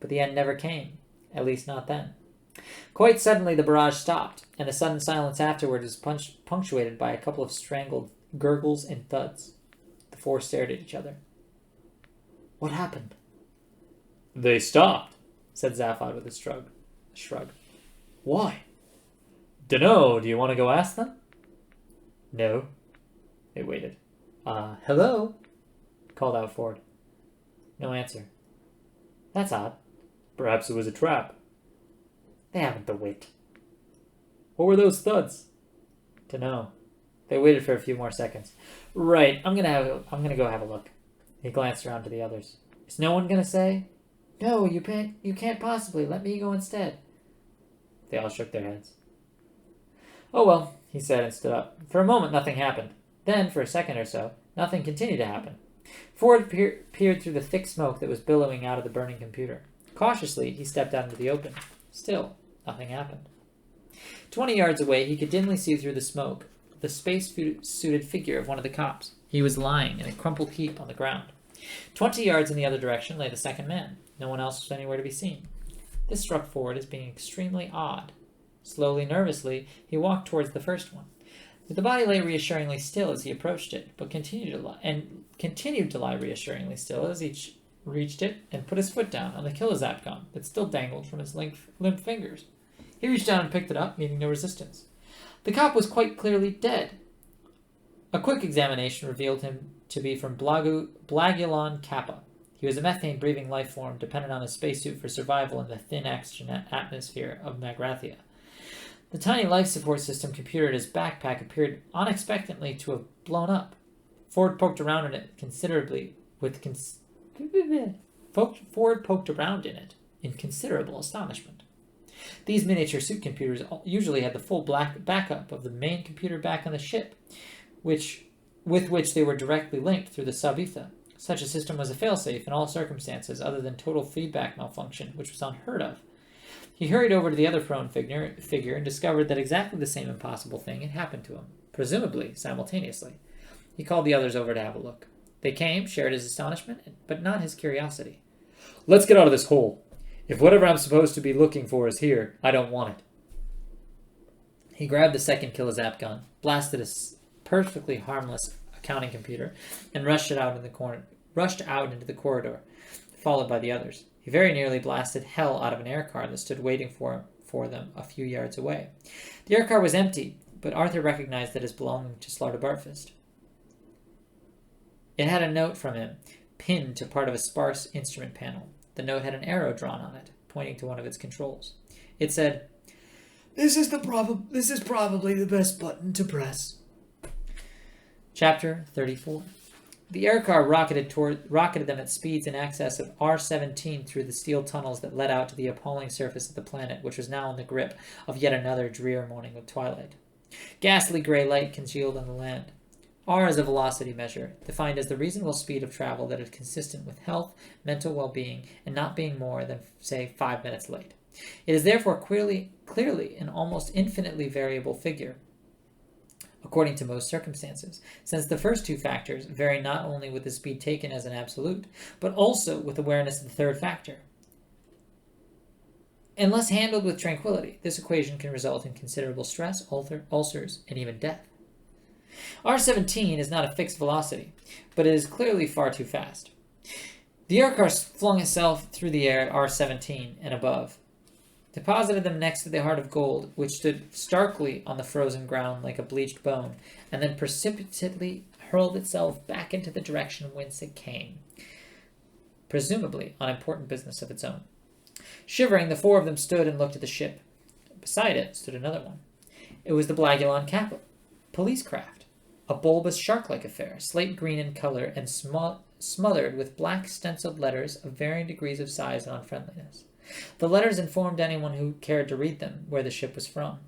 but the end never came, at least not then. Quite suddenly the barrage stopped, and the sudden silence afterward was punctuated by a couple of strangled gurgles and thuds. The four stared at each other. What happened? They stopped, said Zaphod with a shrug. Why? Dunno, do you want to go ask them? No. They waited. Hello? Called out Ford. No answer. That's odd. Perhaps it was a trap. They haven't the wit. What were those thuds? Dunno. They waited for a few more seconds. Right, I'm gonna go have a look. He glanced around to the others. Is no one gonna say? No, you can't possibly. Let me go instead. They all shook their heads. Oh well, he said and stood up. For a moment, nothing happened. Then, for a second or so, nothing continued to happen. Ford peered through the thick smoke that was billowing out of the burning computer. Cautiously, he stepped out into the open. Still, nothing happened. 20 yards away, he could dimly see through the smoke the space-suited figure of one of the cops. He was lying in a crumpled heap on the ground. 20 yards in the other direction lay the second man. No one else was anywhere to be seen. This struck Ford as being extremely odd. Slowly, nervously, he walked towards the first one. The body lay reassuringly still as he approached it, but continued to lie reassuringly still as he reached it and put his foot down on the kilozap gun that still dangled from his limp fingers. He reached down and picked it up, meeting no resistance. The cop was quite clearly dead. A quick examination revealed him to be from Blagulon Kappa. He was a methane-breathing life form dependent on his spacesuit for survival in the thin oxygen atmosphere of Magrathia. The tiny life support system computer in his backpack appeared unexpectedly to have blown up. Ford poked around in it in considerable astonishment. These miniature suit computers usually had the full backup of the main computer back on the ship, with which they were directly linked through the sub-ether. Such a system was a failsafe in all circumstances other than total feedback malfunction, which was unheard of. He hurried over to the other prone figure and discovered that exactly the same impossible thing had happened to him, presumably simultaneously. He called the others over to have a look. They came, shared his astonishment, but not his curiosity. Let's get out of this hole. If whatever I'm supposed to be looking for is here, I don't want it. He grabbed the second kilozap gun, blasted a perfectly harmless accounting computer, and rushed out into the corridor, followed by the others. He very nearly blasted hell out of an air car that stood waiting for them a few yards away. The air car was empty, but Arthur recognized it as belonging to Slarta Bartfist. It had a note from him, pinned to part of a sparse instrument panel. The note had an arrow drawn on it, pointing to one of its controls. It said, This is probably the best button to press. Chapter 34. The air car rocketed them at speeds in excess of R-17 through the steel tunnels that led out to the appalling surface of the planet, which was now in the grip of yet another drear morning of twilight. Ghastly gray light congealed on the land. R is a velocity measure, defined as the reasonable speed of travel that is consistent with health, mental well-being, and not being more than, say, 5 minutes late. It is therefore clearly an almost infinitely variable figure, according to most circumstances, since the first two factors vary not only with the speed taken as an absolute, but also with awareness of the third factor. Unless handled with tranquility, this equation can result in considerable stress, ulcers, and even death. R-17 is not a fixed velocity, but it is clearly far too fast. The air car flung itself through the air at R-17 and above, deposited them next to the heart of gold, which stood starkly on the frozen ground like a bleached bone, and then precipitately hurled itself back into the direction whence it came, presumably on important business of its own. Shivering, the four of them stood and looked at the ship. Beside it stood another one. It was the Blagulon Kappa, police craft, a bulbous shark-like affair, slate green in color and smothered with black stenciled letters of varying degrees of size and unfriendliness. The letters informed anyone who cared to read them where the ship was from,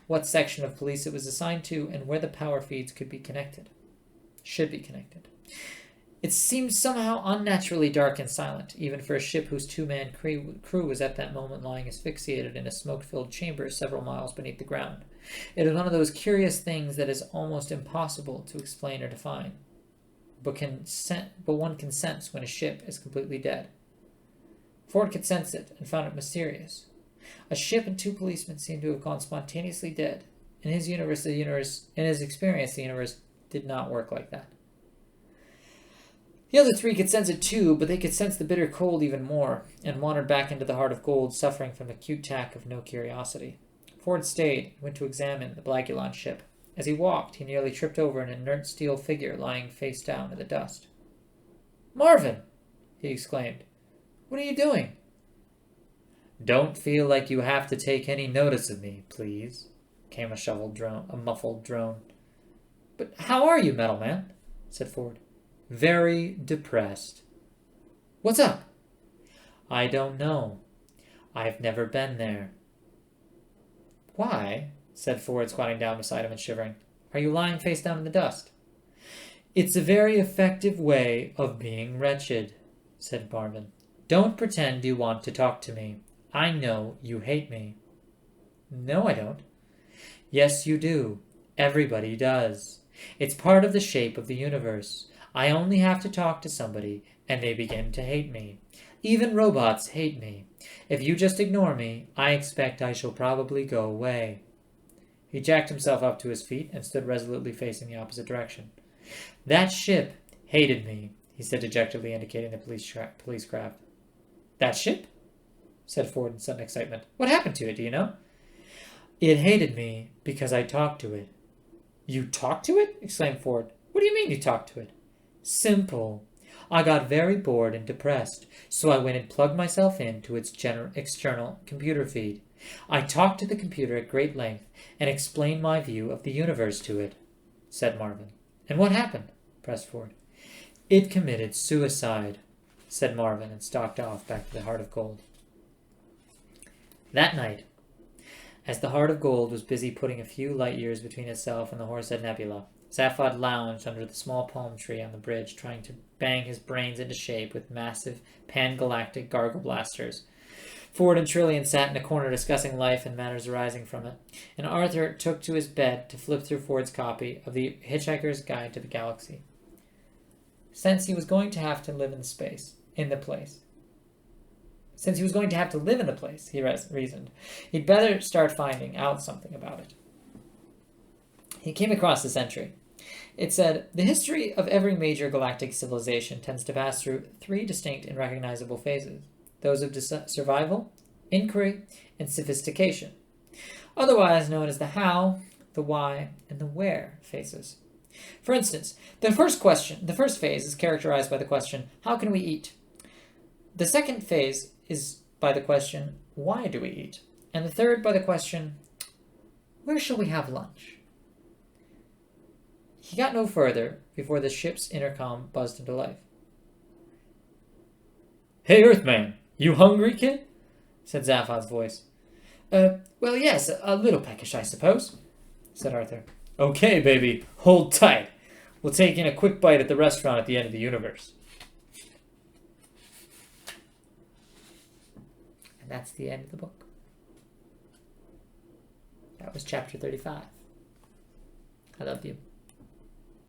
what section of police it was assigned to, and where the power feeds should be connected. It seemed somehow unnaturally dark and silent, even for a ship whose two-man crew was at that moment lying asphyxiated in a smoke-filled chamber several miles beneath the ground. It is one of those curious things that is almost impossible to explain or define, but one can sense when a ship is completely dead. Ford could sense it and found it mysterious. A ship and 2 policemen seemed to have gone spontaneously dead. In his experience, the universe did not work like that. The other 3 could sense it too, but they could sense the bitter cold even more, and wandered back into the heart of gold, suffering from the acute attack of no curiosity. Ford stayed and went to examine the Blagulon ship. As he walked, he nearly tripped over an inert steel figure lying face down in the dust. "Marvin!" he exclaimed. "What are you doing?" "Don't feel like you have to take any notice of me, please," came a muffled drone. "But how are you, Metalman?" said Ford. "Very depressed." "What's up?" "I don't know. I've never been there." "Why," said Ford, squatting down beside him and shivering, "are you lying face down in the dust?" "It's a very effective way of being wretched," said Marvin. "Don't pretend you want to talk to me. I know you hate me." "No, I don't." "Yes, you do. Everybody does. It's part of the shape of the universe. I only have to talk to somebody, and they begin to hate me. Even robots hate me. If you just ignore me, I expect I shall probably go away." He jacked himself up to his feet and stood resolutely facing the opposite direction. "That ship hated me," he said dejectedly, indicating the police craft. "That ship?" said Ford in sudden excitement. "What happened to it, do you know?" "It hated me because I talked to it." "You talked to it?" exclaimed Ford. "What do you mean you talked to it?" "Simple. I got very bored and depressed, so I went and plugged myself into its external computer feed. I talked to the computer at great length and explained my view of the universe to it," said Marvin. "And what happened?" pressed Ford. "It committed suicide," said Marvin, and stalked off back to the Heart of Gold. That night, as the Heart of Gold was busy putting a few light years between itself and the Horsehead Nebula, Zaphod lounged under the small palm tree on the bridge, trying to bang his brains into shape with massive pan-galactic gargle blasters. Ford and Trillian sat in a corner discussing life and matters arising from it, and Arthur took to his bed to flip through Ford's copy of the Hitch-Hiker's Guide to the Galaxy. Since he was going to have to live in the place, he reasoned, he'd better start finding out something about it. He came across this entry. It said, "The history of every major galactic civilization tends to pass through 3 distinct and recognizable phases. Those of survival, inquiry, and sophistication, otherwise known as the how, the why, and the where phases. For instance, the first phase is characterized by the question, how can we eat? The second phase is by the question, why do we eat? And the third by the question, where shall we have lunch?" He got no further before the ship's intercom buzzed into life. "Hey, Earthman, you hungry, kid?" said Zaphod's voice. Well, yes, a little peckish, I suppose," said Arthur. "Okay, baby, hold tight. We'll take in a quick bite at the restaurant at the end of the universe." And that's the end of the book. That was chapter 35. I love you.